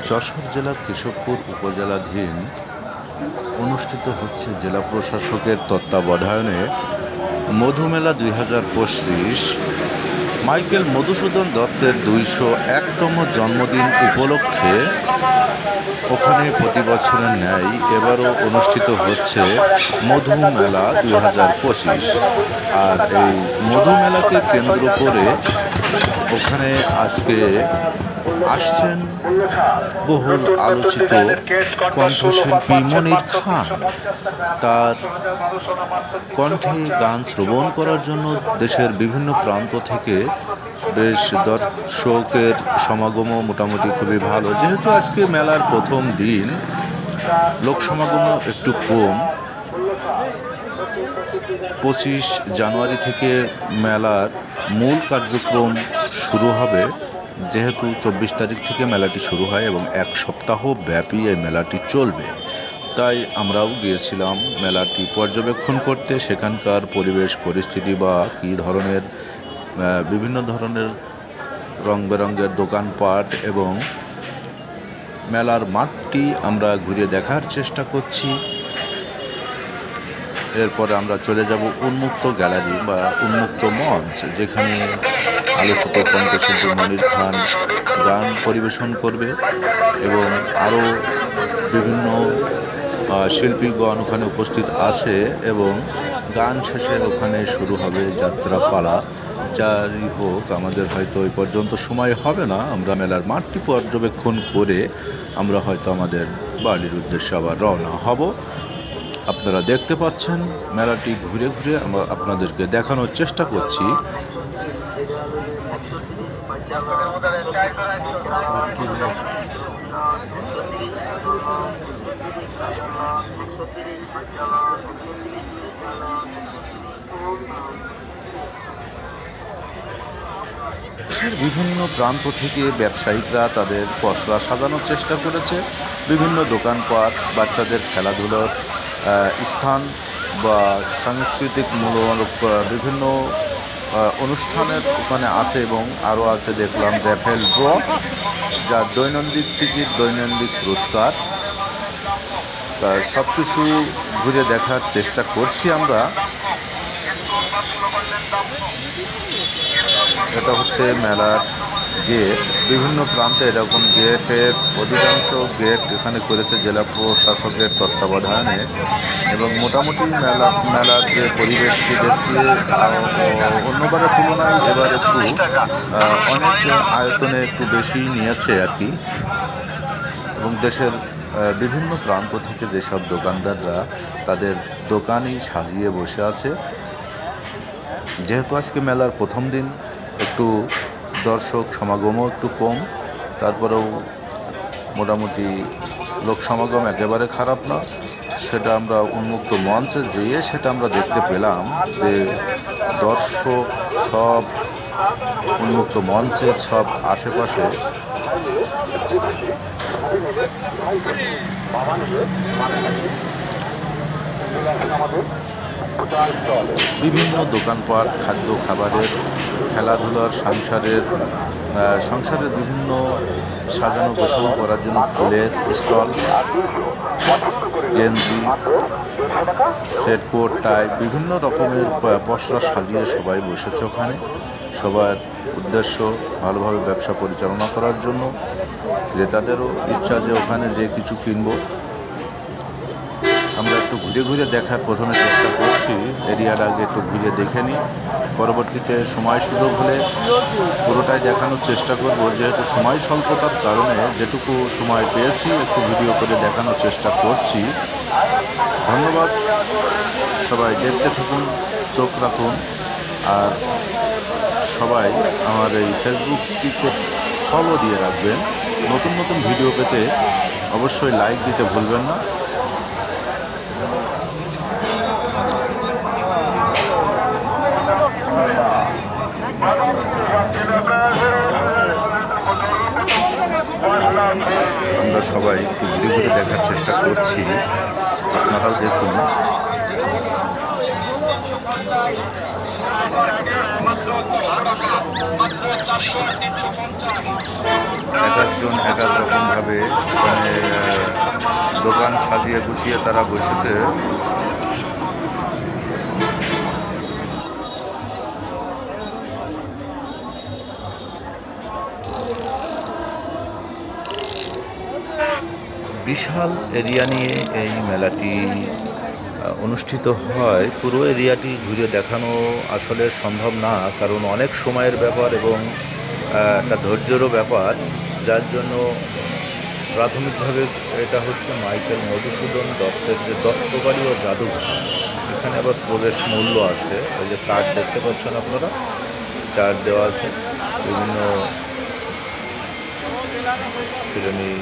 যশোর জেলার কেশবপুর উপজেলাধীন অনুষ্ঠিত হচ্ছে জেলা প্রশাসকের তত্ত্বাবধানে মধুমেলা ২০২৫। মাইকেল মধুসূদন দত্তের ২০১তম জন্মদিন উপলক্ষে ওখানে প্রতি বছরের ন্যায় এবারও অনুষ্ঠিত হচ্ছে মধুমেলা ২০২৫। আর এই মধুমেলাকে কেন্দ্র করে ওখানে আজকে আসছেন বহুল আলোচিত কণ্ঠশিল্পী মনির খান। তার কণ্ঠে গান শ্রবণ করার জন্য দেশের বিভিন্ন প্রান্ত থেকে বেশ দর্শকের সমাগমও মোটামুটি খুবই ভালো। যেহেতু আজকে মেলার প্রথম দিন, লোক সমাগমও একটু কম। ২৫ জানুয়ারি থেকে মেলার মূল কার্যক্রম শুরু হবে। যেহেতু ২৪ তারিখ থেকে মেলাটি শুরু হয় এবং এক সপ্তাহ ব্যাপী এই মেলাটি চলবে, তাই আমরাও গিয়েছিলাম মেলাটি পর্যবেক্ষণ করতে। সেখানকার পরিবেশ পরিস্থিতি বা কী ধরনের বিভিন্ন ধরনের রং বেরঙের দোকানপাট এবং মেলার মাঠটি আমরা ঘুরে দেখার চেষ্টা করছি। এরপরে আমরা চলে যাব উন্মুক্ত গ্যালারি বা উন্মুক্ত মঞ্চ, যেখানে আলোচিত কণ্ঠশিল্পী মনির খান গান পরিবেশন করবে এবং আরও বিভিন্ন শিল্পীগণ ওখানে উপস্থিত আছে এবং গান শেষে ওখানে শুরু হবে যাত্রাপালা। যাই হোক, আমাদের হয়তো ওই পর্যন্ত সময় হবে না। আমরা মেলার মাঠটি পর্যবেক্ষণ করে আমরা হয়তো আমাদের বাড়ির উদ্দেশ্যে আবার রওনা হব। আপনারা দেখতে পাচ্ছেন মেলাটি ঘুরে ঘুরে আমরা আপনাদেরকে দেখানোর চেষ্টা করছি। দেশের বিভিন্ন প্রান্ত থেকে ব্যবসায়িকরা তাদের পসরা সাজানোর চেষ্টা করেছে। বিভিন্ন দোকানপাট, বাচ্চাদের খেলাধুলার স্থান বা সাংস্কৃতিক মূলক বিভিন্ন অনুষ্ঠানের ওখানে আছে এবং আরও আছে দেখলাম র্যাফেল ড্র, যা দৈনন্দিন টিকিট, দৈনন্দিন পুরস্কার। তা সব কিছু ঘুরে দেখার চেষ্টা করছি আমরা। এটা হচ্ছে মেলার গেট। বিভিন্ন প্রান্তে এরকম গেটের অধিকাংশ এখানে করেছে জেলা প্রশাসকের তত্ত্বাবধানে এবং মোটামুটি মেলার যে পরিবেশটি দেখছি অন্যবারের তুলনায় এবার একটু অনেক আয়তনে একটু বেশি নিয়েছে আর কি। এবং দেশের বিভিন্ন প্রান্ত থেকে যেসব দোকানদাররা তাদের দোকানই সাজিয়ে বসে আছে। যেহেতু আজকে মেলার প্রথম দিন, একটু দর্শক সমাগমও একটু কম, তারপরেও মোটামুটি লোক সমাগম একেবারে খারাপ না। সেটা আমরা উন্মুক্ত মঞ্চে যেয়ে সেটা আমরা দেখতে পেলাম যে দর্শক সব উন্মুক্ত মঞ্চের সব আশেপাশে বিভিন্ন দোকানপাট, খাদ্য খাবারের, খেলাধুলার, সংসারের বিভিন্ন সাজানো গোছানো করার জন্য ফুলের স্টল, গেঞ্জি, সেট কোট, টাই, বিভিন্ন রকমের পসরা সাজিয়ে সবাই বসেছে ওখানে। সবার উদ্দেশ্য ভালোভাবে ব্যবসা পরিচালনা করার জন্য। ক্রেতাদেরও ইচ্ছা যে ওখানে যে কিছু কিনবো। আমরা একটু ঘুরে ঘুরে দেখার প্রথমে চেষ্টা করছি, এরিয়াটা আগে একটু ঘুরে দেখে নিই। পরবর্তীতে সময় সুযোগ হলে পুরোটাই দেখানোর চেষ্টা করব। যেহেতু সময় স্বল্পতার কারণে যেটুকু সময় পেয়েছি একটু ভিডিও করে দেখানোর চেষ্টা করছি। ধন্যবাদ, সবাই দেখতে থাকুন, চোখ রাখুন। আর সবাই আমার এই ফেসবুকটিকে ফলো দিয়ে রাখবেন। নতুন নতুন ভিডিও পেতে অবশ্যই লাইক দিতে ভুলবেন না। আমরা সবাই একটু ঘুরে ঘুরে দেখার চেষ্টা করছি, আপনারাও দেখুন। এক একজন এক এক রকমভাবে মানে দোকান সাজিয়ে গুছিয়ে তারা বসেছে। বিশাল এরিয়া নিয়ে এই মেলাটি অনুষ্ঠিত হয়। পুরো এরিয়াটি ঘুরে দেখানো আসলে সম্ভব না, কারণ অনেক সময়ের ব্যাপার এবং একটা ধৈর্যেরও ব্যাপার, যার জন্য প্রাথমিকভাবে এটা হচ্ছে মাইকেল মধুসূদন দত্তের যে দত্তবাড়ি ও জাদুঘর। এখানে আবার প্রবেশ মূল্য আছে, ওই যে চার্ট দেখতে পাচ্ছেন আপনারা, চার্ট দেওয়া আছে। বিভিন্ন শ্রেণী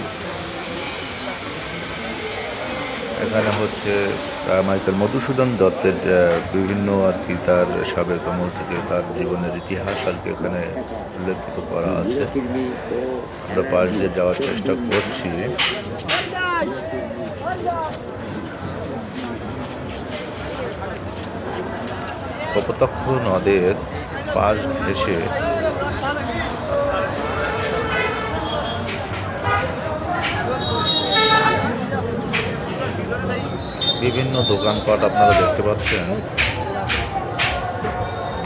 এখানে হচ্ছে মাইকেল মধুসূদন দত্তের বিভিন্ন আর কি তার সাবেক আমল থেকে তার জীবনের ইতিহাস আর কি এখানে উল্লেখিত করা আছে। আমরা পাশ দিয়ে যাওয়ার চেষ্টা করছি। কপোতাক্ষ নদের পাশ ঘেঁষে বিভিন্ন দোকানপাট আপনারা দেখতে পাচ্ছেন।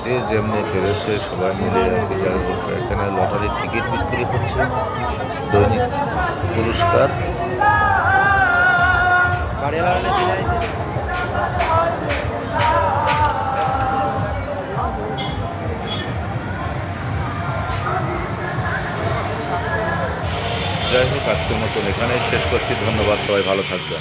যে যেমনি পেরেছে সবাই মিলে আর কি যাই হোক, এখানে লটারির টিকিট বিক্রি হচ্ছে, দৈনিক পুরস্কার। যাই হোক, আজকের মতন এখানেই শেষ করছি। ধন্যবাদ, সবাই ভালো থাকবেন।